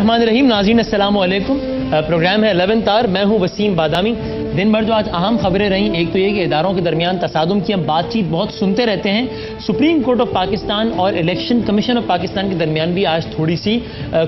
الرحمن الرحیم. ناظرین السلام علیکم. پروگرام ہے 11th آور. میں ہوں وسیم بادامی. دن بھر جو آج اہم خبریں رہیں، ایک تو یہ کہ اداروں کے درمیان تصادم کی ہم بات چیت بہت سنتے رہتے ہیں. سپریم کورٹ آف پاکستان اور الیکشن کمیشن آف پاکستان کے درمیان بھی آج تھوڑی سی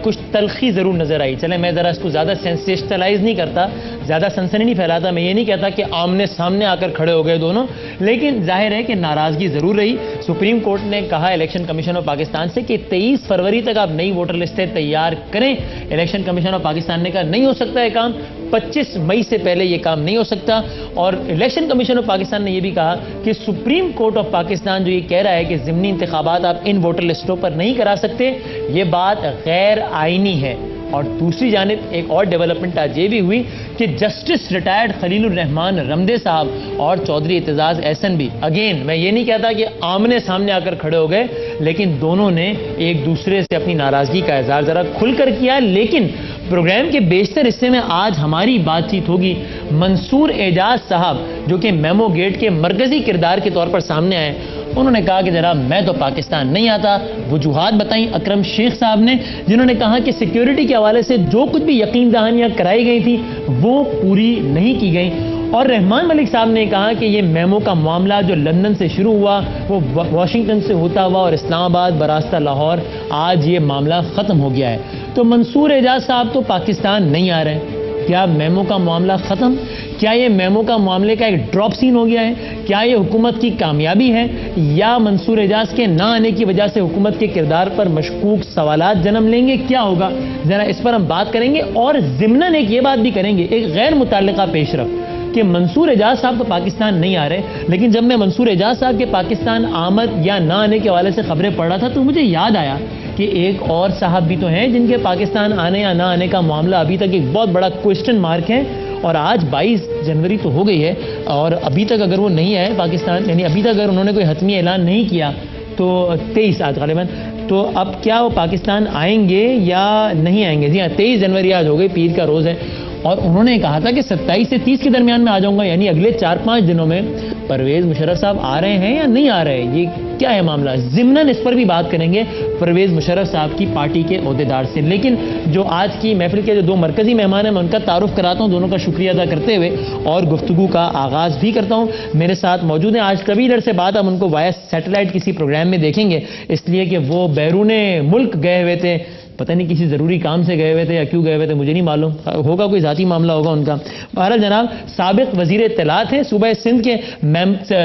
کچھ تلخی ضرور نظر آئی. چلیں میں ذرا اس کو زیادہ سینسیشنلائز نہیں کرتا، زیادہ سنسنی نہیں پھیلاتا. میں یہ نہیں کہتا کہ آمنے سامنے آ کر کھڑے ہو گئے دونوں، لیکن ظاہر ہے کہ ناراضگی ضرور رہی. سپریم کورٹ نے کہا الیکشن کمیشن آف پاکستان سے کہ 23 فروری تک آپ نئی ووٹر لسٹیں تیار کریں. الیکشن کمیشن آف پاکستان نے کہا نہیں ہو سکتا یہ کام، 25 مئی سے پہلے یہ کام نہیں ہو سکتا. اور الیکشن کمیشن آف پاکستان نے یہ بھی کہا کہ سپریم کورٹ آف پاکستان جو یہ کہہ رہا ہے کہ ضمنی انتخابات آپ ان ووٹر لسٹوں پر نہیں کرا سکتے، یہ بات غیر آئینی ہے. اور دوسری جانب ایک اور ڈیولپمنٹ آج یہ بھی ہوئی کہ جسٹس ریٹائرڈ خلیل الرحمان رمدے صاحب اور چودھری اعتزاز احسن بھی، اگین میں یہ نہیں کہتا کہ آمنے سامنے آ کر کھڑے ہو گئے، لیکن دونوں نے ایک دوسرے سے اپنی ناراضگی کا اظہار ذرا کھل کر کیا. لیکن پروگرام کے بیشتر حصے میں آج ہماری بات چیت ہوگی منصور اعجاز صاحب جو کہ میمو گیٹ کے مرکزی کردار کے طور پر سامنے آئے. انہوں نے کہا کہ جناب میں تو پاکستان نہیں آتا. وجوہات بتائیں اکرم شیخ صاحب نے، جنہوں نے کہا کہ سیکیورٹی کے حوالے سے جو کچھ بھی یقین دہانیاں کرائی گئی تھی وہ پوری نہیں کی گئیں. اور رحمان ملک صاحب نے کہا کہ یہ میمو کا معاملہ جو لندن سے شروع ہوا وہ واشنگٹن سے ہوتا ہوا اور اسلام آباد براستہ لاہور آج یہ معاملہ ختم ہو گیا ہے. تو منصور اعجاز صاحب تو پاکستان نہیں آ رہے ہیں. کیا میمو کا معاملہ ختم؟ کیا یہ میمو کا معاملے کا ایک ڈراپ سین ہو گیا ہے؟ کیا یہ حکومت کی کامیابی ہے یا منصور اعجاز کے نہ آنے کی وجہ سے حکومت کے کردار پر مشکوک سوالات جنم لیں گے؟ کیا ہوگا ذرا اس پر ہم بات کریں گے. اور ضمناً ایک یہ بات بھی کریں گے، ایک غیر متعلقہ پیش رفت کہ منصور اعجاز صاحب تو پاکستان نہیں آ رہے، لیکن جب میں منصور اعجاز صاحب کے پاکستان آمد یا نہ آنے کے حوالے سے خبریں پڑھ رہا تھا تو مجھے یاد آیا کہ ایک اور صاحب بھی تو ہیں جن کے پاکستان آنے یا نہ آنے کا معاملہ ابھی تک ایک بہت بڑا کوئسچن مارک ہے. اور آج 22 جنوری تو ہو گئی ہے اور ابھی تک اگر وہ نہیں آئے پاکستان، یعنی ابھی تک اگر انہوں نے کوئی حتمی اعلان نہیں کیا تو 23 آج غالباً، تو اب کیا وہ پاکستان آئیں گے یا نہیں آئیں گے؟ جی ہاں 23 جنوری آج ہو گئی، پیر کا روز ہے. اور انہوں نے کہا تھا کہ 27 سے 30 کے درمیان میں آ جاؤں گا، یعنی اگلے 4-5 دنوں میں. پرویز مشرف صاحب آ رہے ہیں یا نہیں آ رہے؟ یہ کیا ہے معاملہ؟ ضمناً اس پر بھی بات کریں گے پرویز مشرف صاحب کی پارٹی کے عہدیدار سے. لیکن جو آج کی محفل کے جو دو مرکزی مہمان ہیں میں ان کا تعارف کراتا ہوں، دونوں کا شکریہ ادا کرتے ہوئے اور گفتگو کا آغاز بھی کرتا ہوں. میرے ساتھ موجود ہیں آج طویل عرصے بعد ہم ان کو وائس سیٹلائٹ کسی پروگرام میں دیکھیں گے، اس لیے کہ وہ بیرون ملک گئے ہوئے تھے، پتہ نہیں کسی ضروری کام سے گئے ہوئے تھے یا کیوں گئے ہوئے تھے مجھے نہیں معلوم، ہوگا کوئی ذاتی معاملہ ہوگا ان کا. بہرحال جناب سابق وزیر اطلاعات ہیں، صوبہ سندھ کے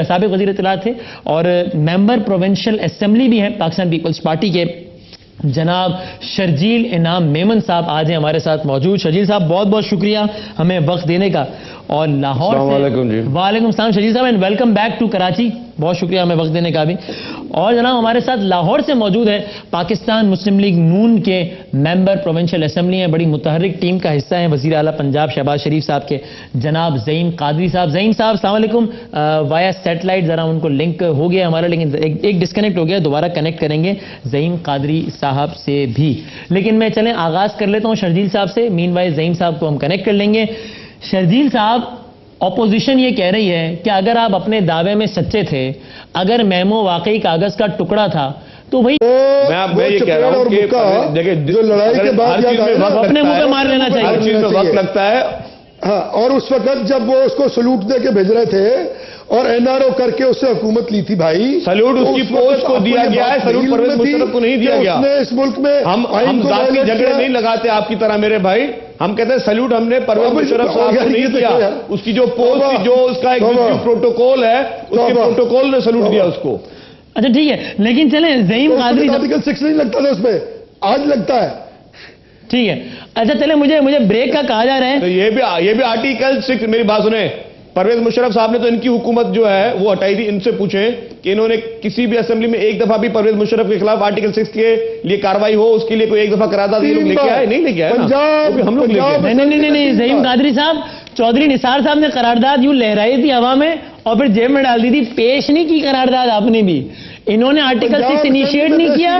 سابق وزیر اطلاعات تھے اور ممبر پروونشل اسمبلی بھی ہیں پاکستان پیپلز پارٹی کے. جناب شرجیل انعام میمن صاحب آج ہیں ہمارے ساتھ موجود. شرجیل صاحب بہت بہت شکریہ ہمیں وقت دینے کا. اور لاہور سے وعلیکم السلام شرجیل صاحب and welcome back to Karachi, بہت شکریہ ہمیں وقت دینے کا بھی. اور جناب ہمارے ساتھ لاہور سے موجود ہے پاکستان مسلم لیگ نون کے ممبر پروونشل اسمبلی ہیں، بڑی متحرک ٹیم کا حصہ ہیں، وزیر اعلیٰ پنجاب شہباز شریف صاحب کے جناب زعیم قادری صاحب. زعیم صاحب السلام علیکم. وایا سیٹلائٹ ذرا ان کو لنک ہو گیا ہمارا، لیکن ایک ڈسکنیکٹ ہو گیا، دوبارہ کنیکٹ کریں گے زعیم قادری صاحب سے بھی. لیکن میں چلیں آغاز کر لیتا ہوں شرجیل صاحب سے، مین وائز زعیم صاحب کو ہم کنیکٹ کر لیں گے. شرجیل صاحب اپوزیشن یہ کہہ رہی ہے کہ اگر آپ اپنے دعوے میں سچے تھے، اگر میمو واقعی کاغذ کا ٹکڑا تھا تو بھائی میں یہ کہہ رہا ہوں کہ جو لڑائی کے بعد اپنے منہ پہ مار لینا چاہیے، ہر چیز میں وقت لگتا ہے. ہاں، اور اس وقت جب وہ اس کو سلوٹ دے کے بھیج رہے تھے اور این آر او کر کے اس سے حکومت لی تھی بھائی، سلوٹ اس کی پوسٹ کو دیا گیا ہے، سلوٹ پرویز مشرف کو نہیں دیا گیا. اس ملک میں ہم ذاتی جھگڑے نہیں لگاتے آپ کی طرح میرے بھائی. ہم کہتے ہیں سلوٹ ہم نے پرویز مشرف صاحب کو نہیں دیا، اس کی جو پوسٹ تھی، جو اس کا ایک پروٹوکول ہے، اس کے پروٹوکول نے سلوٹ دیا اس کو. اچھا ٹھیک ہے، لیکن چلیں زعیم قادری آرٹیکل 6 نہیں لگتا تھا اس میں، آج لگتا ہے. ٹھیک ہے. اچھا چلیں مجھے بریک کا کہا جا رہا ہے. تو یہ بھی آرٹیکل 6، میری بات سنیں، پرویز مشرف صاحب نے تو ان کی حکومت جو ہے وہ ہٹائی تھی. ان سے پوچھیں کہ انہوں نے کسی بھی اسمبلی میں ایک دفعہ بھی پرویز مشرف کے خلاف آرٹیکل 6 کے لیے کاروائی ہو، اس کے لیے کوئی ایک دفعہ قرارداد یہ لوگ لے کے آئے نہیں لے کے آئے ہم لوگ لے کے آئے. نہیں زعیم قادری صاحب، چودھری نثار صاحب نے قرارداد یوں لہرائی تھی ہوا میں اور پھر جیب میں ڈال دی تھی. پیش نہیں کی قرارداد آپ نے بھی، انہوں نے آرٹیکل 6 انیشیٹ نہیں کیا.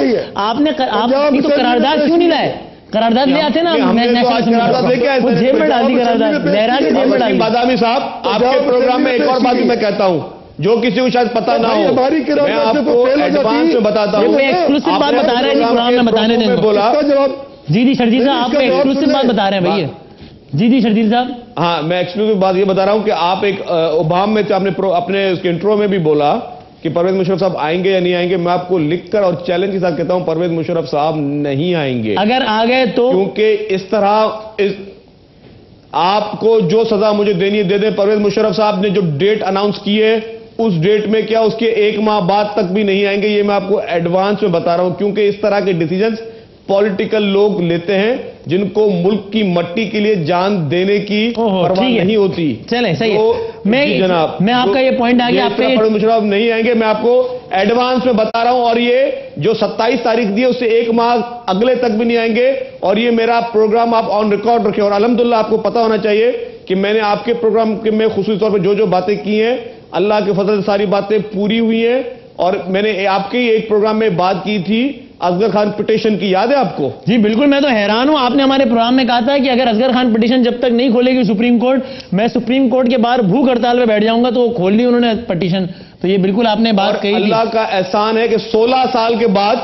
آپ نے تو قرارداد کیوں نہیں لائے؟ قرارداد لے آتے نا، جیب میں ڈال دی قرارداد، لہرا کے جیب میں ڈال دی. بادامی صاحب آپ کے پروگرام میں ایک اور بات بھی میں کہتا ہوں جو کسی کو شاید پتا نہ ہو، میں آپ کو ایڈوانس میں بتاتا ہوں. ایکسکلوسیو بات بتا رہے ہیں، قرآن میں بتانے دیں. بولا جی جی شرجیل صاحب آپ ایکسکلوسیو بات بتا رہے ہیں بھائی. جی جی شرجیل صاحب. ہاں میں ایکسکلوسیو بات یہ بتا رہا ہوں کہ آپ ایک اوبام میں اپنے اس کے انٹرو میں بھی بولا کہ پرویز مشرف صاحب آئیں گے یا نہیں آئیں گے. میں آپ کو لکھ کر اور چیلنج کے ساتھ کہتا ہوں پرویز مشرف صاحب نہیں آئیں گے. اگر آ گئے تو کیونکہ اس طرح آپ کو جو سزا مجھے دینی ہے دے دیں. پرویز مشرف صاحب نے جو ڈیٹ اناؤنس کی ہے اس ڈیٹ میں کیا اس کے 1 ماہ بعد تک بھی نہیں آئیں گے. یہ میں آپ کو ایڈوانس میں بتا رہا ہوں کیونکہ اس طرح کے ڈیسیجنز پولیٹیکل لوگ لیتے ہیں جن کو ملک کی مٹی کے لیے جان دینے کی پرواہ نہیں ہوتی. چلیں صحیح ہے جناب, میں آپ کا یہ پوائنٹ آ گیا. پرویز مشرف نہیں آئیں گے, میں آپ کو ایڈوانس میں بتا رہا ہوں. اور یہ جو 27 تاریخ دی ہے اس سے 1 ماہ اگلے تک بھی نہیں آئیں گے. اور یہ میرا پروگرام آپ آن ریکارڈ رکھیں. اور الحمدللہ آپ کو پتا ہونا چاہیے کہ میں نے آپ کے پروگرام میں خصوصی طور پہ جو باتیں کی ہیں اللہ کے فضل سے ساری باتیں پوری ہوئی ہیں. اور میں نے آپ کے ایک پروگرام میں بات کی تھی اصغر خان پٹیشن کی, یاد ہے آپ کو؟ جی بالکل, میں تو حیران ہوں. آپ نے ہمارے پروگرام میں کہا تھا کہ اگر اصغر خان پٹیشن جب تک نہیں کھولے گی سپریم کورٹ, میں سپریم کورٹ کے باہر بھوک ہڑتال پہ بیٹھ جاؤں گا. تو وہ کھول لی انہوں نے پٹیشن. تو یہ بالکل آپ نے بات کہی. اللہ کا احسان ہے کہ 16 سال کے بعد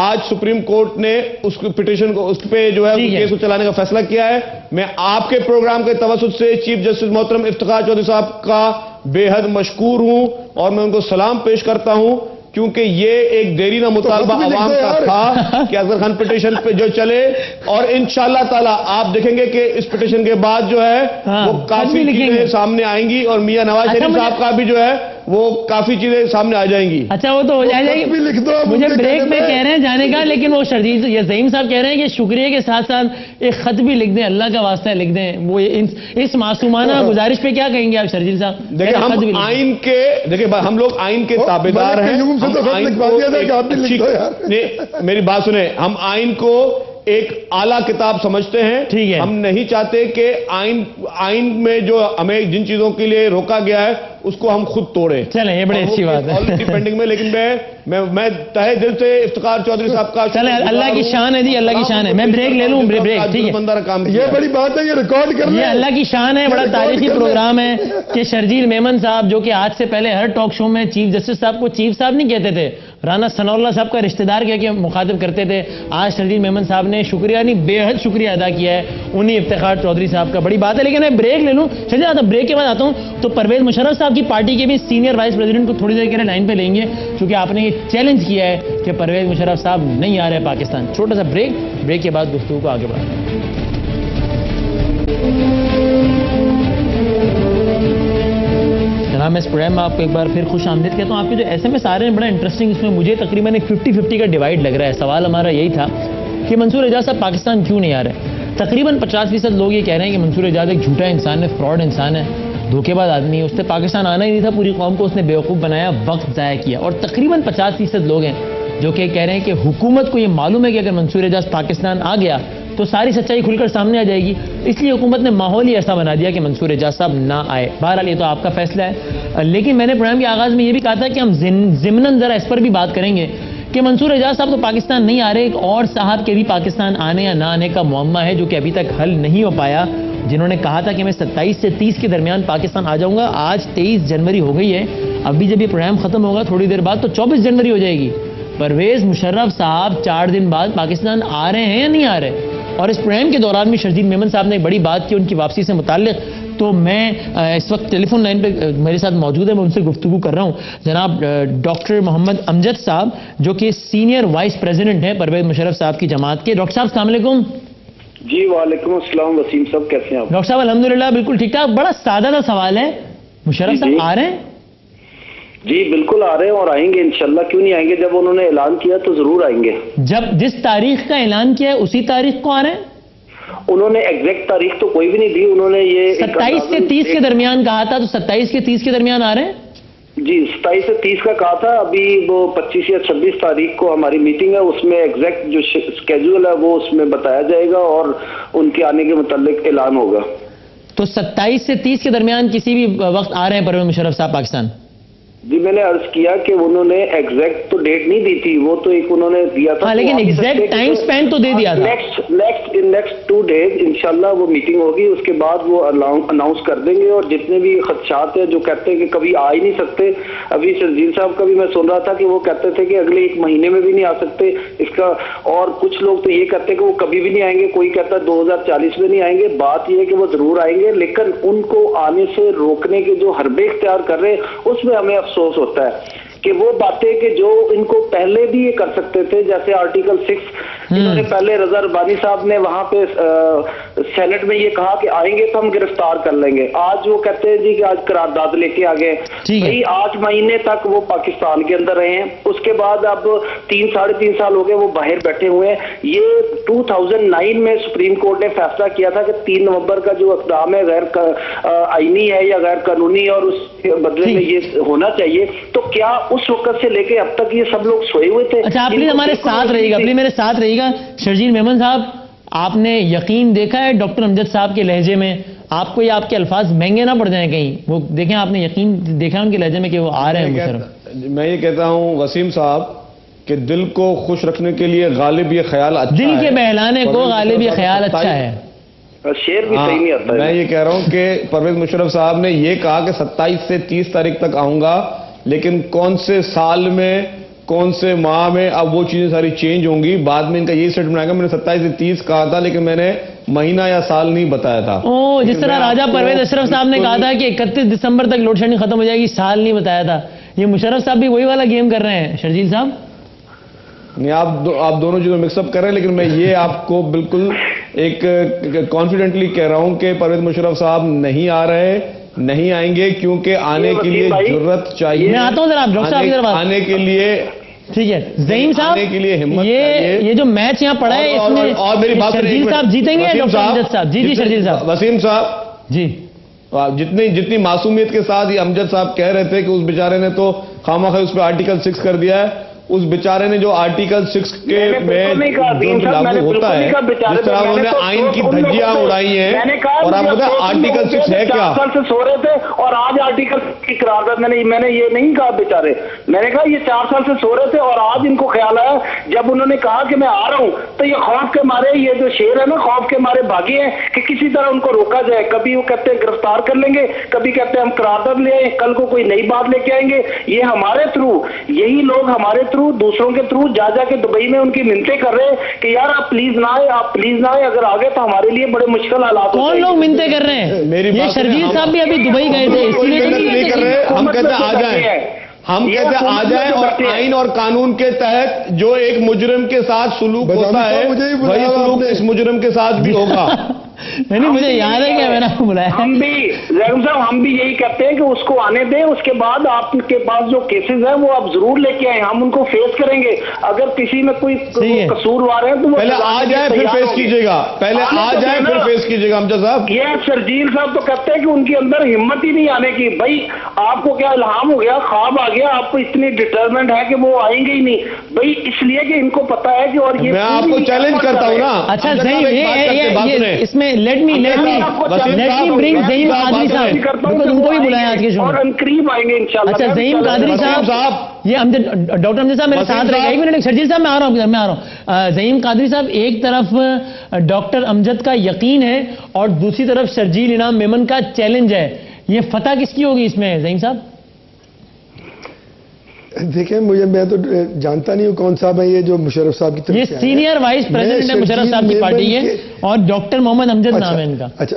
آج سپریم کورٹ نے اس پٹیشن کو اس پہ جو ہے کیس کو چلانے کا فیصلہ کیا ہے. میں آپ کے پروگرام کے توسط سے چیف جسٹس محترم افتخار چودھری صاحب کا بے حد مشکور ہوں اور میں ان کو سلام پیش کرتا ہوں کیونکہ یہ ایک دیرینہ مطالبہ عوام کا تھا کہ اصغر خان پٹیشن پہ جو چلے. اور انشاءاللہ تعالی آپ دیکھیں گے کہ اس پٹیشن کے بعد جو ہے وہ کافی چیزیں سامنے آئیں گی اور میاں نواز شریف صاحب کا بھی جو ہے وہ کافی چیزیں سامنے آ جائیں گی. اچھا وہ تو ہو جائے گی. مجھے بریک میں کہہ رہے ہیں جانے کا, لیکن وہ شرجیل یا زعیم صاحب کہہ رہے ہیں کہ شکریہ کے ساتھ ساتھ ایک خط بھی لکھ دیں, اللہ کا واسطہ لکھ دیں. وہ اس معصومانہ گزارش پہ کیا کہیں گے آپ شرجیل صاحب؟ دیکھیں ہم آئین کے ہم لوگ آئین کے تابعدار ہیں. میری بات سنیں, ہم آئین کو ایک اعلیٰ کتاب سمجھتے ہیں. ٹھیک ہے, ہم نہیں چاہتے کہ آئین میں جو ہمیں جن چیزوں کے لیے روکا گیا ہے اس کو ہم خود توڑیں. چلیں یہ بڑی اچھی بات ہے پینڈنگ میں. لیکن میں تہہ دل سے افتخار چودھری صاحب کا چلیں, اللہ کی شان ہے جی, اللہ کی شان ہے. میں بریک لے لوں, بریک. ٹھیک ہے, یہ بڑی بات ہے, یہ ریکارڈ کر یہ اللہ کی شان ہے. بڑا تاریخی پروگرام ہے کہ شرجیل میمن صاحب جو کہ آج سے پہلے ہر ٹاک شو میں چیف جسٹس صاحب کو چیف صاحب نہیں کہتے تھے, رانا ثناء اللہ صاحب کا رشتہ دار کہہ کے مخاطب کرتے تھے, آج شرجیل میمن صاحب نے شکریہ نہیں بے حد شکریہ ادا کیا ہے انہیں افتخار چودھری صاحب کا. بڑی بات ہے. لیکن میں بریک لے لوں. چلیے آتا بریک کے بعد آتا ہوں. تو پرویز مشرف صاحب کی پارٹی کے بھی سینئر وائس پریزیڈنٹ کو تھوڑی دیر کے لیے لائن پہ لیں گے کیونکہ آپ نے یہ چیلنج کیا ہے کہ پرویز مشرف صاحب نہیں آ رہے پاکستان. چھوٹا سا بریک کے بعد گفتگو کو آگے بڑھاتے ہیں. جناب میں اس پروگرام میں آپ کو ایک بار پھر خوش آمدید کہتا ہوں. آپ کے جو ایس ایم ایس آ رہے ہیں بڑا انٹرسٹنگ, اس میں مجھے تقریباً ایک 50-50 کا ڈیوائڈ لگ رہا ہے. سوال ہمارا یہی تھا کہ منصور اعجاز صاحب پاکستان کیوں نہیں آ رہے. تقریباً 50% لوگ یہ کہہ رہے ہیں کہ منصور اعجاز ایک جھوٹا انسان ہے, فراڈ انسان ہے, دھوکے باز آدمی ہے, اس سے پاکستان آنا ہی نہیں تھا, پوری قوم کو اس نے بیوقوف بنایا, وقت ضائع کیا. اور تقریباً 50% لوگ ہیں جو کہ کہہ رہے ہیں کہ حکومت کو یہ معلوم ہے کہ اگر منصور اعجاز پاکستان آ گیا تو ساری سچائی کھل کر سامنے آ جائے گی, اس لیے حکومت نے ماحول ہی ایسا بنا دیا کہ منصور اعجاز صاحب نہ آئے. بہرحال یہ تو آپ کا فیصلہ ہے. لیکن میں نے پروگرام کے آغاز میں یہ بھی کہا تھا کہ ہم ضمناً ذرا اس پر بھی بات کریں گے کہ منصور اعجاز صاحب تو پاکستان نہیں آ رہے, ایک اور صاحب کے بھی پاکستان آنے یا نہ آنے کا معمہ ہے جو کہ ابھی تک حل نہیں ہو پایا, جنہوں نے کہا تھا کہ میں 27 سے 30 کے درمیان پاکستان آ جاؤں گا. آج 23 جنوری ہو گئی ہے, ابھی جب یہ پروگرام ختم ہوگا تھوڑی دیر بعد تو 24 جنوری ہو جائے گی. پرویز مشرف صاحب 4 دن بعد پاکستان آ رہے ہیں یا نہیں آ رہے؟ اور اس پروگرام کے دوران میں شرجیل میمن صاحب نے ایک بڑی بات کی ان کی واپسی سے متعلق. تو میں اس وقت ٹیلی فون لائن پہ میرے ساتھ موجود ہے, میں ان سے گفتگو کر رہا ہوں. جناب ڈاکٹر محمد امجد صاحب جو کہ سینئر وائس پریزیڈنٹ ہیں پرویز مشرف صاحب کی جماعت کے. ڈاکٹر صاحب السلام علیکم. جی وعلیکم السلام وسیم صاحب, کیسے ہیں آپ؟ ڈاکٹر صاحب الحمدللہ بالکل ٹھیک ٹھاک. بڑا سادہ سا سوال ہے, مشرف صاحب آ رہے ہیں؟ جی بالکل آ رہے ہیں اور آئیں گے انشاءاللہ. کیوں نہیں آئیں گے, جب انہوں نے اعلان کیا تو ضرور آئیں گے. جس تاریخ کا اعلان کیا ہے اسی تاریخ کو آ رہے ہیں؟ انہوں نے ایگزیکٹ تاریخ تو کوئی بھی نہیں دی, انہوں نے یہ 27 سے 30 کے درمیان کہا تھا, تو 27 کے 30 کے درمیان آ رہے ہیں؟ جی 27 سے 30 کا کہا تھا. ابھی وہ 25 یا 26 تاریخ کو ہماری میٹنگ ہے, اس میں ایگزیکٹ جو اسکیجول ہے وہ اس میں بتایا جائے گا اور ان کے آنے کے متعلق اعلان ہوگا. تو 27 سے 30 کے درمیان کسی بھی وقت آ رہے ہیں پرویز مشرف صاحب پاکستان؟ جی میں نے عرض کیا کہ انہوں نے ایگزیکٹ تو ڈیٹ نہیں دی تھی, وہ تو ایک انہوں نے دیا تھا, لیکن ایگزیکٹ ٹائم سپین تو دے دیا تھا. نیکسٹ 2 days انشاءاللہ وہ میٹنگ ہوگی, اس کے بعد وہ اناؤنس کر دیں گے. اور جتنے بھی خدشات ہیں جو کہتے ہیں کہ کبھی آ ہی نہیں سکتے, ابھی شرجیل صاحب کا بھی میں سن رہا تھا کہ وہ کہتے تھے کہ اگلے 1 مہینے میں بھی نہیں آ سکتے اس کا, اور کچھ لوگ تو یہ کہتے ہیں کہ وہ کبھی بھی نہیں آئیں گے, کوئی کہتا ہے 2040 میں نہیں آئیں گے. بات یہ ہے کہ وہ ضرور آئیں گے, لیکن ان کو آنے سے روکنے کے جو حربے اختیار کر رہے ہیں اس میں ہمیں افسوس ہوتا ہے کہ وہ باتیں کہ جو ان کو پہلے بھی یہ کر سکتے تھے, جیسے آرٹیکل 6 انہوں نے پہلے رضا ربانی صاحب نے وہاں پہ سینٹ میں یہ کہا کہ آئیں گے تو ہم گرفتار کر لیں گے. آج وہ کہتے ہیں جی کہ آج قرارداد لے کے آ گئے, بھائی 8 مہینے تک وہ پاکستان کے اندر رہے ہیں, اس کے بعد اب 3-3.5 سال ہو گئے وہ باہر بیٹھے ہوئے ہیں. یہ 2009 میں سپریم کورٹ نے فیصلہ کیا تھا کہ 3 نومبر کا جو اقدام ہے غیر آئینی ہے یا غیر قانونی اور اس کے بدلے میں یہ ہونا چاہیے. تو کیا اس وقت سے لے کے اب تک یہ سب لوگ سوئے ہوئے تھے؟ اچھا آپ پلیز ہمارے ساتھ رہیے گا, پلیز میرے ساتھ رہیے گا. شرجیل میمن صاحب, آپ نے یقین دیکھا ہے ڈاکٹر امجد صاحب کے لہجے میں, آپ کو یہ آپ کے الفاظ مہنگے نہ پڑ جائیں کہیں, وہ دیکھیں آپ نے یقین دیکھا ان کے لہجے میں کہ وہ آ رہے ہیں مشرف. میں یہ کہتا ہوں وسیم صاحب کہ دل کو خوش رکھنے کے لیے غالب یہ خیال اچھا ہے, دل کے بہلانے کو غالب یہ خیال اچھا ہے. شعر بھی صحیح نہیں آتا ہے. میں یہ کہہ رہا ہوں کہ پرویز مشرف صاحب نے یہ کہا کہ 27 سے 30 تاریخ تک آؤں گا, لیکن کون سے سال میں کون سے ماہ میں اب وہ چیزیں ساری چینج ہوں گی. بعد میں ان کا یہی سیٹمنٹ آئے گا, میں نے 27 سے 30 کہا تھا لیکن میں نے مہینہ یا سال نہیں بتایا تھا. جس طرح راجہ پرویز اشرف صاحب نے کہا تھا کہ 31 دسمبر تک لوڈ شیڈنگ ختم ہو جائے گی, سال نہیں بتایا تھا. یہ مشرف صاحب بھی وہی والا گیم کر رہے ہیں شرجیل صاحب. نہیں, آپ دونوں چیزوں مکس اپ کر رہے ہیں, لیکن میں یہ آپ کو بالکل ایک کانفیڈنٹلی کہہ رہا ہوں کہ پرویز مشرف صاحب نہیں آ رہے, نہیں آئیں گے, کیونکہ آنے کے لیے جرت چاہیے. میں آتا ہوں ذرا ڈاکٹر صاحب ادھر آنے کے لیے, ٹھیک ہے زعیم صاحب, آنے کے لیے ہمت چاہیے. یہ جو میچ یہاں پڑا ہے اس میں اور میری بات شرجیل صاحب جیتیں گے ڈاکٹر امجد صاحب؟ جی شرجیل صاحب. وسیم صاحب جی, جتنی معصومیت کے ساتھ یہ امجد صاحب کہہ رہے تھے کہ اس بیچارے نے تو خواہ اس پہ آرٹیکل 6 کر دیا ہے, اس بیچارے نے جو آرٹیکل 6 کے میں جو لاگو ہوتا ہے, جس طرح انہوں نے آئین کی دھجیاں اڑائی ہیں, اور آپ بتا آرٹیکل 6 ہے کیا؟ 4 سال سے سو رہے تھے اور آج آرٹیکل کی قرارداد میں نے یہ نہیں کہا بیچارے, میں نے کہا یہ 4 سال سے سو رہے تھے اور آج ان کو خیال آیا جب انہوں نے کہا کہ میں آ رہا ہوں, تو یہ خوف کے مارے, یہ جو شیر ہے نا خوف کے مارے بھاگے ہیں کہ کسی طرح ان کو روکا جائے. کبھی وہ کہتے ہیں گرفتار کر لیں گے, کبھی کہتے ہیں ہم قرارداد لے آئیں, کل کو کوئی نئی بات لے کے آئیں گے. یہ ہمارے تھرو, یہی لوگ ہمارے تھرو دوسروں کے تھرو جا کے دبئی میں ان کی منتیں کر رہے ہیں کہ یار آپ پلیز نہ آئے, آپ پلیز نہ آئے, اگر آگے تو ہمارے لیے بڑے مشکل حالات. کون لوگ منتیں کر رہے ہیں؟ یہ شرجیل صاحب بھی ابھی دبئی گئے تھے, اس لیے نہیں کر رہے. ہم کہتے ہیں آ جائیں, ہم کہتے ہیں آ جائیں, اور آئین اور قانون کے تحت جو ایک مجرم کے ساتھ سلوک ہوتا ہے وہی سلوک اس مجرم کے ساتھ بھی ہوگا. نہیں مجھے یاد ہے کہ میں نے آپ کو بلایا. ہم بھی زیرم صاحب ہم بھی یہی کہتے ہیں کہ اس کو آنے دیں, اس کے بعد آپ کے پاس جو کیسز ہیں وہ آپ ضرور لے کے آئیں, ہم ان کو فیس کریں گے. اگر کسی میں کوئی قصوروار ہے تو پہلے آ جائے پھر فیس کیجیے گا, پہلے آ جائے پھر فیس کیجیے گا. امجد صاحب یہ شرجیل صاحب تو کہتے ہیں کہ ان کے اندر ہمت ہی نہیں آنے کی. بھائی آپ کو کیا الہام ہو گیا, خواب آ گیا, آپ کو اتنی ڈٹرمنٹ ہے کہ وہ آئیں گے ہی نہیں بھائی, اس لیے کہ ان کو پتا ہے کہ, اور یہ میں آپ کو چیلنج کرتا ہوں نا. اچھا اس میں لیٹ می برنگ زعیم قادری صاحب, ان کو بھی بلایا آج کے شو میں. قریب آئیں گے انشاءاللہ. اچھا زعیم قادری صاحب, یہ ڈاکٹر امجد صاحب میرے ساتھ رہے گا. ایک منٹ شرجیل صاحب میں آ رہا ہوں. زعیم قادری صاحب, ایک طرف ڈاکٹر امجد کا یقین ہے اور دوسری طرف شرجیل انعام میمن کا چیلنج ہے, یہ فتح کس کی ہوگی اس میں زعیم صاحب؟ دیکھیں میں تو جانتا نہیں ہوں کون صاحب ہے یہ جو مشرف صاحب کی طرف سے. یہ سینئر وائس پریزیڈنٹ ہے مشرف صاحب کی پارٹی ہے, اور ڈاکٹر محمد امجد نام ہے ان کا. اچھا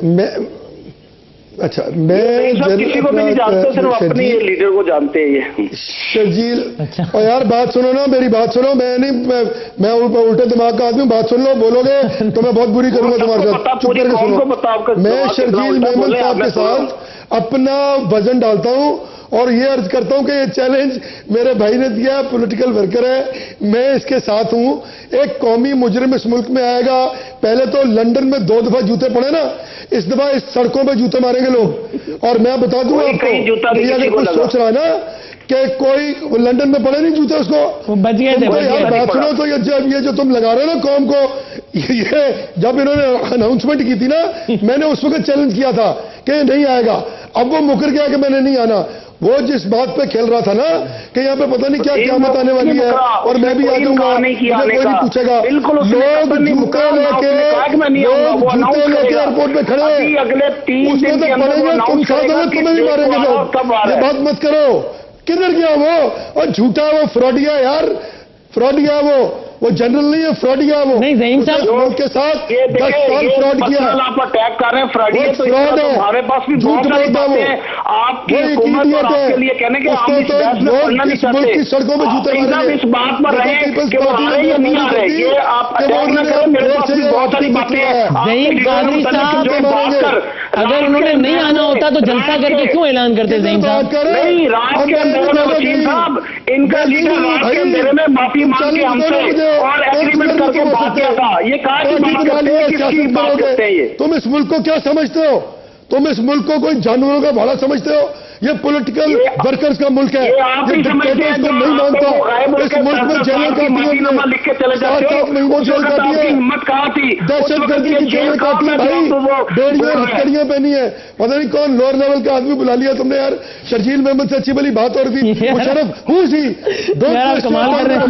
میں کسی کو بھی نہیں جانتے, صرف اپنے لیڈر کو جانتے ہیں. یہ شرجیل اور یار بات سنو نا, میری بات سنو. میں الٹے دماغ کا آدمی ہوں, بات سن لو, بولو گے تو میں بہت بری کروں گا تمہارے ساتھ. چپ کر کے سنو. میں شرجیل میمن صاحب کے ساتھ اپنا وزن ڈالتا ہوں اور یہ عرض کرتا ہوں کہ یہ چیلنج میرے بھائی نے دیا, پولیٹیکل ورکر ہے, میں اس کے ساتھ ہوں. ایک قومی مجرم اس ملک میں آئے گا, پہلے تو لندن میں 2 دفعہ جوتے پڑے نا, اس دفعہ اس سڑکوں پہ جوتے ماریں گے لوگ. اور میں بتا دوں آپ کو, یہ اگر کوئی سوچ رہا ہے نا کہ کوئی لندن میں پڑے نہیں جوتے اس کو, یار بات سنو تو یہ جو تم لگا رہے ہو نا قوم کو, یہ جب انہوں نے اناؤنسمنٹ کی تھی نا, میں نے اس وقت چیلنج کیا تھا کہ نہیں آئے گا. اب وہ مکر گیا کہ میں نے نہیں آنا. وہ جس بات پہ کھیل رہا تھا نا کہ یہاں پہ پتہ نہیں کیا قیامت آنے والی ہے اور میں بھی آ جاؤں گا، مجھے کوئی نہیں پوچھے گا. لوگ جوتے لے کے ایئرپورٹ پہ کھڑے اس کو تو پڑیں گے، تم ساتھ ہو تمہیں بھی ماریں گے لوگ. یہ بات مت کرو. کدھر گیا وہ؟ اور جھوٹا وہ فراڈیا یار، فراڈیا وہ جنرل نہیں ہے، فراڈیا وہ نہیں. ظہیم صاحب لوگ کے ساتھ 10 سال فراڈ کیا. آپ اٹیک کر رہے ہیں فراڈ ہے، ہمارے پاس بھی جھوٹ بولتا وہ. آپ کی حکومت اور آپ کے لیے کہنے کے اس کو تو لوگ اس ملک کی سڑکوں میں جوتے ماریں گے. اس بات پر رہے کہ وہ آ رہے یا نہیں آ رہے، یہ آپ اٹیک نہ کریں. میرے پاس بھی بہت ساری باتیں ہیں. ظہیم قادری صاحب اگر انہوں نے نہیں آنا ہوتا تو جلسہ کر کے کیوں اعلان کرتے ظہیم صاحب؟ نہیں، رات کے اندر میں وسیم صاحب ان کا لیڈر رات کے اندر میں معافی مانگ کے ہم سے اور ایگریمنٹ کر کے بات کیا تھا. یہ کہا کہ بات کرتے ہیں، کس کی بات کرتے ہیں؟ یہ تم اس ملک کو کیا سمجھتے ہو؟ تم اس ملک کو کوئی جانوروں کا بھاڑا سمجھتے ہو؟ یہ پولیٹیکل ورکرز کا ملک ہے، یہ ڈکٹیٹرز کو نہیں مانتا. اس ملک میں جیلیں کاٹی ہیں، 7 مہینے جیل کاٹی ہے، دہشت گردی کی جیلیں کاٹی ہیں. بھائی بیڑیاں ہتھکڑیاں پہنی ہیں. پتہ نہیں کون لوور لیول کا آدمی بلا لیا تم نے یار. شرجیل محمد سے اچھی بلی بات اور تھی. مشرف ہوں سی کمال کر رہے ہیں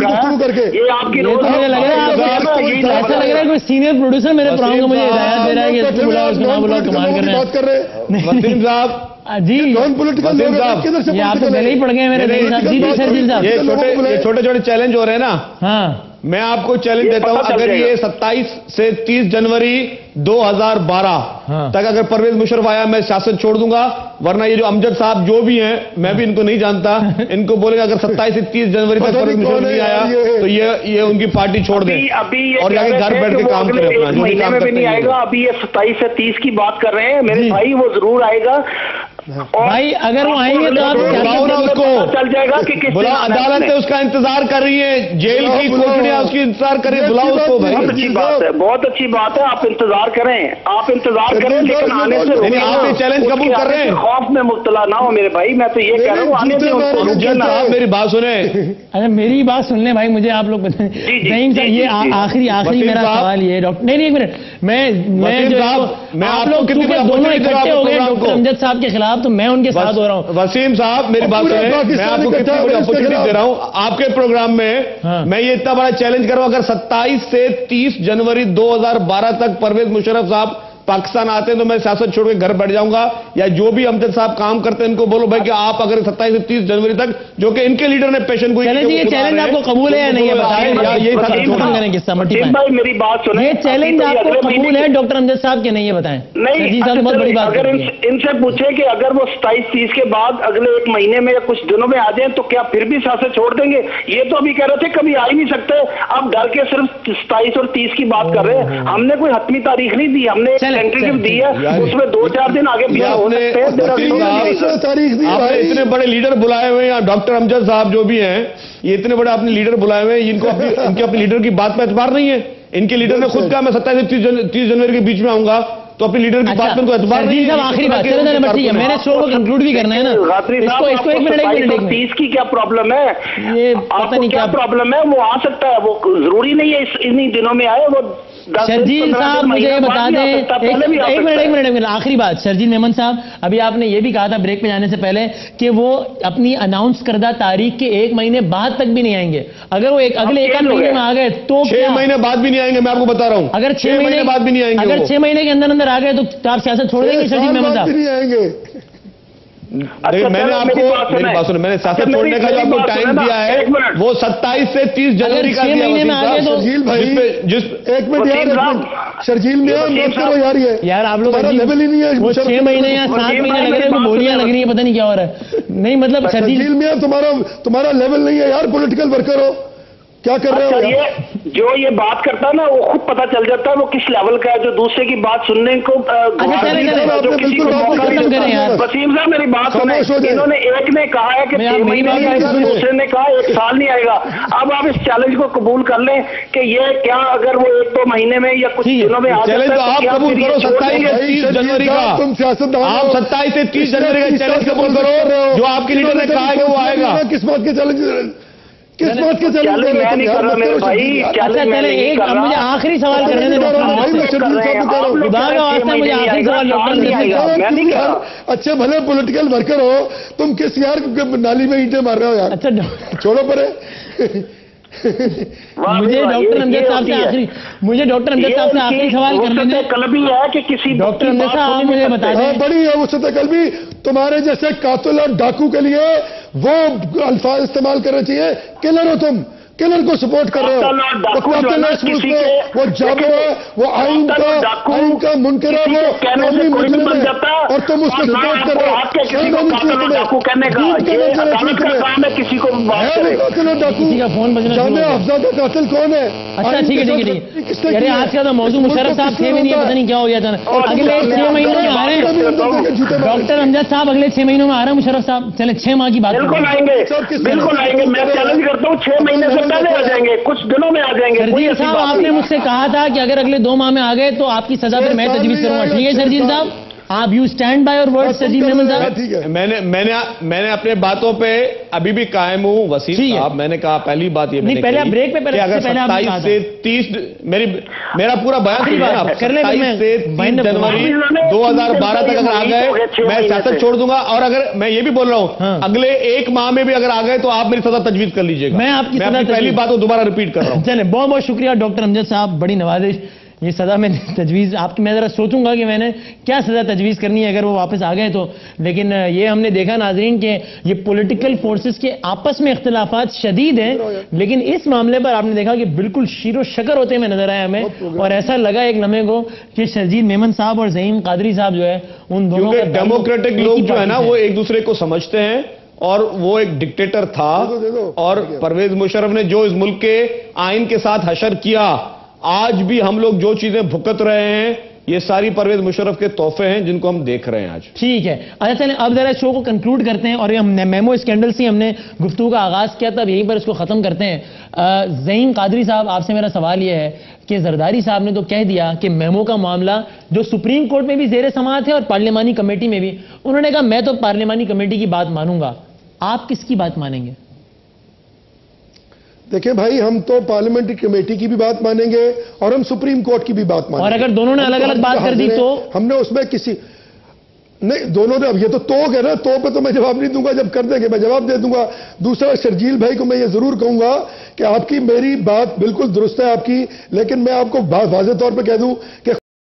گفتگو کر کے. ایسا لگ رہا ہے کوئی سینئر پروڈیوسر میرے پروگرام کو مجھے ہدایت دے رہا ہے کہ اس کو بلاؤ، اس کو نہ بلاؤ. کمال کر رہے ہیں. بات کر رہے ہیں وسیم صاحب جی. کون پولیٹیکل کدھر سے یہ آپ تو پہلے ہی پڑ گئے میرے ظہیم صاحب. جی جی شرجیل صاحب، یہ چھوٹے چھوٹے چیلنج ہو رہے ہیں نا. ہاں میں آپ کو چیلنج دیتا ہوں، اگر یہ 27 سے 30 جنوری 2012 تک اگر پرویز مشرف آیا میں سیاست چھوڑ دوں گا، ورنہ یہ جو امجد صاحب جو بھی ہیں میں بھی ان کو نہیں جانتا، ان کو بولے گا اگر 27 سے 30 جنوری تک پرویز مشرف نہیں آیا تو یہ ان کی پارٹی چھوڑ دیں اور جا کے گھر بیٹھ کے کام کریں اپنا جو بھی کام کرتے ہیں. ابھی یہ 27 سے 30 کی بات کر رہے ہیں میرے بھائی، وہ ضرور آئے گا. بھائی اگر وہ آئیں گے تو آپ بلاؤ نا اس کو، چل جائے گا کہ بلا عدالت ہے اس کا انتظار کر رہی ہے، جیل کی کوٹڑیاں اس کی انتظار کریں. بلاؤ اس کو بھائی. بہت اچھی بات ہے، بہت اچھی بات ہے. آپ انتظار کریں، آپ انتظار کریں، لیکن آنے سے آپ یہ چیلنج قبول کر رہے ہیں. خوف میں مبتلا نہ ہو میرے بھائی. میں تو یہ کہہ رہا ہوں آنے سے آپ میری بات سنیں. اچھا میری بات سن لیں بھائی، مجھے آپ لوگ بتائیں. ظہیم صاحب یہ آخری میرا سوال یہ ڈاکٹر نہیں ایک منٹ، میں آپ لوگ دونوں اکٹھے ہو گئے ڈاکٹر امجد صاحب کے خلاف تو میں ان کے ساتھ ہو رہا ہوں. وسیم صاحب میری بات سنیں، میں آپ کو کتنی بڑی اپورچونٹی دے رہا ہوں آپ کے پروگرام میں. میں یہ اتنا بڑا چیلنج کر رہا ہوں، اگر 27 سے 30 جنوری 2012 تک پرویز مشرف صاحب پاکستان آتے ہیں تو میں سیاست چھوڑ کے گھر بیٹھ جاؤں گا، یا جو بھی امجد صاحب کام کرتے ہیں ان کو بولو بھائی کہ آپ اگر 27 سے 30 جنوری تک جو کہ ان کے لیڈر نے پیشن گوئی کی، یہ چیلنج آپ کو قبول ہے یا نہیں ہے بتائیں. میری بات سنیں، یہ چیلنج آپ کو قبول ہے ڈاکٹر امجد صاحب کے نہیں ہے بتائیں. نہیں بہت بڑی بات. اگر ان سے پوچھیں کہ اگر وہ 27-30 کے بعد اگلے ایک مہینے میں یا کچھ دنوں میں آ جائیں تو کیا پھر بھی سیاست چھوڑ دیں گے؟ یہ تو ابھی کہہ رہے تھے کبھی آ ہی نہیں سکتے، اب ڈر کے صرف 27 اور 30 کی بات کر رہے ہیں. ہم نے کوئی حتمی تاریخ نہیں دی، ہم نے ایک ٹینٹیٹو دی ہے، اس میں 2-4 دن آگے پیچھے ہو سکتے ہیں. آپ نے اتنے بڑے لیڈر بلائے ہوئے ہیں، ڈاکٹر امجد صاحب جو بھی ہیں یہ اتنے بڑے اپنے لیڈر بلائے ہوئے ہیں، ان کو ان کے اپنے لیڈر کی بات پہ اعتبار نہیں ہے. ان کے لیڈر نے خود کہا میں 27 سے 30 جنوری کے بیچ میں آؤں گا، تو اپنے لیڈر کی بات میں ان کو اعتبار نہیں ہے. آخری بات ٹھیک ہے، میں نے شو کو کنکلوڈ بھی کرنا ہے نا. اس کو ایک منٹ 30 کی کیا پرابلم ہے؟ یہ آپ کو کیا پرابلم ہے؟ وہ آ سکتا ہے، وہ ضروری نہیں ہے انہی دنوں میں آئے. وہ شرجیل صاحب مجھے یہ بتا دیں ایک منٹ آخری بات. شرجیل میمن صاحب ابھی آپ نے یہ بھی کہا تھا بریک پہ جانے سے پہلے کہ وہ اپنی اناؤنس کردہ تاریخ کے 1 مہینے بعد تک بھی نہیں آئیں گے. اگر وہ اگلے 1 مہینے میں آ گئے تو 6 مہینے بعد بھی نہیں آئیں گے. میں آپ کو بتا رہا ہوں اگر 6 مہینے بعد بھی نہیں آئیں گے، اگر 6 مہینے کے اندر آ گئے تو آپ سیاست چھوڑ دیں گے شرجیل میمن صاحب؟ میں نے آپ کو میری بات سنیں، میں نے سیاست چھوڑنے کا جو آپ کو ٹائم دیا ہے وہ 27 سے 30 جنوری کا دیا. شرجیل بھائی ایک منٹ شرجیل یار آپ لوگ لیول ہی نہیں ہے. وہ 6 مہینے یا 7 مہینے لگ رہے ہیں، گولیاں لگ رہی ہیں، پتہ نہیں کیا ہو رہا ہے. نہیں مطلب شرجیل میاں تمہارا لیول نہیں ہے یار، پولیٹیکل ورکر ہو، کیا کر رہے ہو؟ جو یہ بات کرتا ہے نا وہ خود پتا چل جاتا ہے وہ کس لیول کا ہے، جو دوسرے کی بات سننے کو. وسیم صاحب میری بات سنیں، انہوں نے ایک نے کہا ہے کہ 6 مہینے آئے گا، دوسرے نے کہا 1 سال نہیں آئے گا. اب آپ اس چیلنج کو قبول کر لیں کہ یہ کیا اگر وہ 1-2 مہینے میں یا کچھ دنوں میں آ جائے تو آپ قبول کرو 27 سے 30 جنوری کا. تم سیاست آپ 27 سے 30 جنوری کا چیلنج قبول کرو جو آپ کے لیڈر نے کہا ہے کہ وہ آئے گا. کس بات کے چیلنج؟ کس بات کے چیلنج کر رہے ہیں یار؟ اچھا چلے ایک مجھے آخری سوال کرنے دیں مجھے آخری سوال اچھے بھلے پولیٹیکل ورکر ہو، تم کس یار نالی میں اینٹیں مار رہے ہو یار؟ اچھا چھوڑو پرے. مجھے ڈاکٹر امجد صاحب سے آخری سوال کرنے دیں. قلبی ہے کہ کسی ڈاکٹر امجد صاحب آپ مجھے بتا دیں. بڑی ہے وسعت قلبی. تمہارے جیسے قاتل اور ڈاکو کے لیے وہ الفاظ استعمال کرنا چاہیے. کلر ہو تم، کلر کو سپورٹ کر رہے ہو. وہ جابر ہے، وہ آئین کا منکر ہے، وہ قومی مجرم ہے اور تم اس کو سپورٹ کر رہے ہو. جامعہ افزا کا قاتل کون ہے؟ اچھا ٹھیک ہے ارے آج کا تو موضوع مشرف صاحب تھے بھی نہیں، پتہ نہیں کیا ہو گیا تھا. اگلے 6 مہینوں میں آ رہے ہیں ڈاکٹر امجد صاحب، اگلے 6 مہینوں میں آ رہے ہیں مشرف صاحب. چلے 6 ماہ کی بات بالکل آئیں گے، بالکل آئیں گے. میں چیلنج کرتا ہوں 6 مہینے سے پہلے آ جائیں گے، کچھ دنوں میں آ جائیں گے. شرجیل صاحب آپ نے مجھ سے کہا تھا کہ اگر اگلے 2 ماہ میں آ گئے تو آپ کی سزا پہ میں تجویز کروں گا. ٹھیک ہے شرجیل صاحب، آپ یو اسٹینڈ بائی اور ورڈ شرجیل میمن صاحب؟ میں نے اپنے باتوں پہ ابھی بھی قائم ہوں وسیم صاحب. میں نے کہا پہلی بات یہ نہیں، پہلے بریک پہ کہ اگر 27 سے 30 میرا پورا بیان سنیے آپ. 27 سے 30 جنوری 2012 تک اگر آ گئے میں سیاست چھوڑ دوں گا. اور اگر میں یہ بھی بول رہا ہوں اگلے 1 ماہ میں بھی اگر آ گئے تو آپ میری سزا تجویز کر لیجیے گا. میں آپ کی پہلی بات کو دوبارہ ریپیٹ کر رہا ہوں. چلیں بہت بہت شکریہ ڈاکٹر امجد صاحب، بڑی نوازش. یہ سزا میں تجویز آپ کی، میں ذرا سوچوں گا کہ میں نے کیا سزا تجویز کرنی ہے اگر وہ واپس آ گئے تو. لیکن یہ ہم نے دیکھا ناظرین کہ یہ پولیٹیکل فورسز کے آپس میں اختلافات شدید ہیں، لیکن اس معاملے پر آپ نے دیکھا کہ بالکل شیر و شکر ہوتے میں نظر آئے ہمیں. اور ایسا لگا ایک لمحے کو کہ شرجیل میمن صاحب اور زعیم قادری صاحب جو ہے ان دونوں کا ڈیموکریٹک لوگ جو ہے نا وہ ایک دوسرے کو سمجھتے ہیں. اور وہ ایک ڈکٹیٹر تھا اور پرویز مشرف نے جو اس ملک کے آئین کے ساتھ حشر کیا، آج بھی ہم لوگ جو چیزیں بھگت رہے ہیں یہ ساری پرویز مشرف کے تحفے ہیں جن کو ہم دیکھ رہے ہیں آج. ٹھیک ہے اچھا چلیں اب ذرا شو کو کنکلوڈ کرتے ہیں. اور ہم نے میمو اسکینڈل سے ہم نے گفتگو کا آغاز کیا تھا، اب یہیں پر اس کو ختم کرتے ہیں. زعیم قادری صاحب آپ سے میرا سوال یہ ہے کہ زرداری صاحب نے تو کہہ دیا کہ میمو کا معاملہ جو سپریم کورٹ میں بھی زیر سماعت ہے اور پارلیمانی کمیٹی میں بھی، انہوں نے کہا میں تو پارلیمانی کمیٹی کی بات مانوں گا. آپ کس کی بات مانیں گے؟ دیکھیں بھائی، ہم تو پارلیمنٹری کمیٹی کی بھی بات مانیں گے اور ہم سپریم کورٹ کی بھی بات مانیں گے. اور اگر دونوں نے الگ الگ بات کر دی تو ہم نے اس میں کسی نہیں، دونوں نے اب یہ تو ہے نا، تو پہ تو میں جواب نہیں دوں گا. جب کر دیں گے میں جواب دے دوں گا. دوسرا شرجیل بھائی کو میں یہ ضرور کہوں گا کہ آپ کی میری بات بالکل درست ہے آپ کی، لیکن میں آپ کو واضح طور پہ کہہ دوں کہ